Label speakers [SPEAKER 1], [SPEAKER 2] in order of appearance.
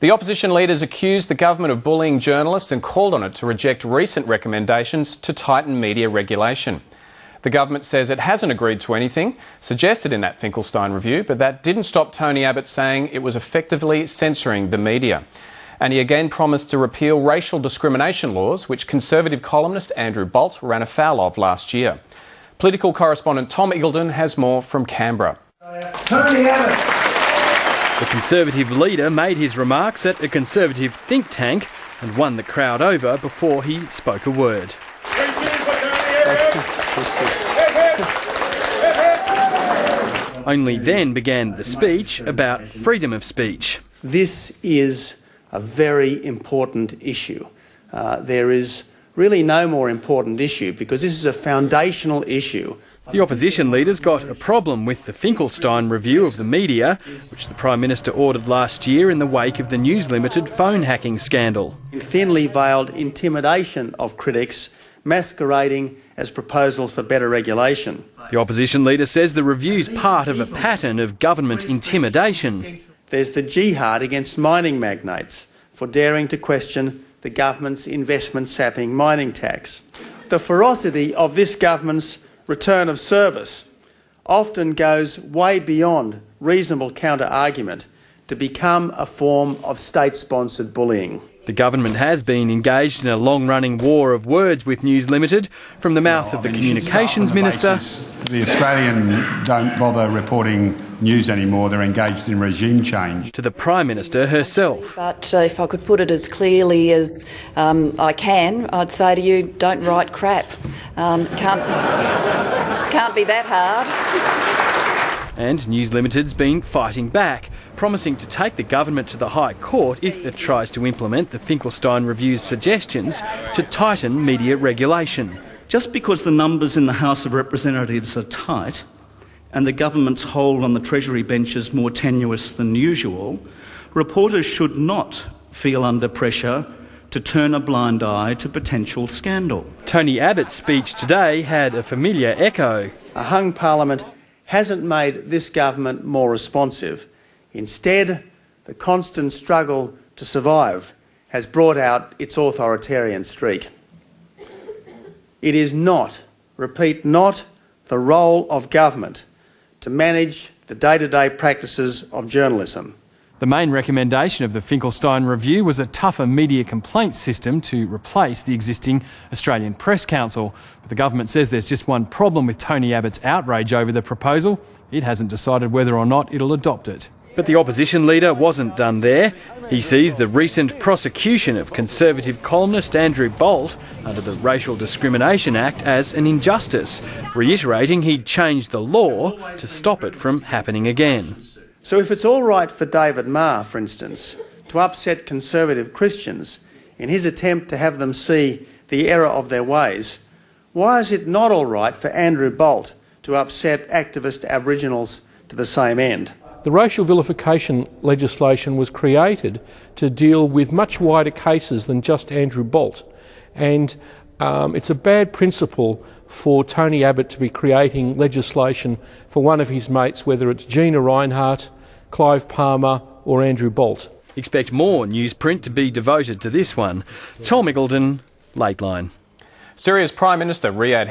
[SPEAKER 1] The opposition leaders accused the government of bullying journalists and called on it to reject recent recommendations to tighten media regulation. The government says it hasn't agreed to anything suggested in that Finkelstein review, but that didn't stop Tony Abbott saying it was effectively censoring the media. And he again promised to repeal racial discrimination laws, which Conservative columnist Andrew Bolt ran afoul of last year. Political correspondent Tom Eagleton has more from Canberra.
[SPEAKER 2] Tony Abbott.
[SPEAKER 3] The Conservative leader made his remarks at a Conservative think tank and won the crowd over before he spoke a word. Only then began the speech about freedom of speech.
[SPEAKER 4] This is a very important issue. There is really no more important issue because this is a foundational issue.
[SPEAKER 3] The opposition leaders got a problem with the Finkelstein review of the media, which the Prime Minister ordered last year in the wake of the News Limited phone hacking scandal.
[SPEAKER 4] Thinly veiled intimidation of critics masquerading as proposals for better regulation.
[SPEAKER 3] The opposition leader says the review's part of a pattern of government intimidation.
[SPEAKER 4] There's the jihad against mining magnates for daring to question the government's investment-sapping mining tax. The ferocity of this government's return of service often goes way beyond reasonable counter-argument to become a form of state-sponsored bullying.
[SPEAKER 3] The government has been engaged in a long-running war of words with News Limited, from the mouth of the Communications Minister.
[SPEAKER 5] The Australian don't bother reporting news anymore, they're engaged in regime change.
[SPEAKER 3] To the Prime Minister herself.
[SPEAKER 6] But if I could put it as clearly as I can, I'd say to you, don't write crap. Can't be that hard.
[SPEAKER 3] And News Limited's been fighting back, promising to take the government to the High Court if it tries to implement the Finkelstein review's suggestions to tighten media regulation.
[SPEAKER 7] Just because the numbers in the House of Representatives are tight and the government's hold on the Treasury bench is more tenuous than usual, reporters should not feel under pressure to turn a blind eye to potential scandal.
[SPEAKER 3] Tony Abbott's speech today had a familiar echo.
[SPEAKER 4] A hung parliament hasn't made this government more responsive. Instead, the constant struggle to survive has brought out its authoritarian streak. It is not, repeat, not the role of government to manage the day-to-day practices of journalism.
[SPEAKER 3] The main recommendation of the Finkelstein review was a tougher media complaints system to replace the existing Australian Press Council. But the government says there's just one problem with Tony Abbott's outrage over the proposal. It hasn't decided whether or not it'll adopt it. But the opposition leader wasn't done there. He sees the recent prosecution of Conservative columnist Andrew Bolt under the Racial Discrimination Act as an injustice, reiterating he'd changed the law to stop it from happening again.
[SPEAKER 4] So if it's all right for David Marr, for instance, to upset conservative Christians in his attempt to have them see the error of their ways, why is it not all right for Andrew Bolt to upset activist Aboriginals to the same end?
[SPEAKER 8] The racial vilification legislation was created to deal with much wider cases than just Andrew Bolt, and it's a bad principle for Tony Abbott to be creating legislation for one of his mates, whether it's Gina Rinehart, Clive Palmer or Andrew Bolt.
[SPEAKER 3] Expect more newsprint to be devoted to this one. Tom Eagleton, Lateline.
[SPEAKER 1] Syria's Prime Minister Riyadh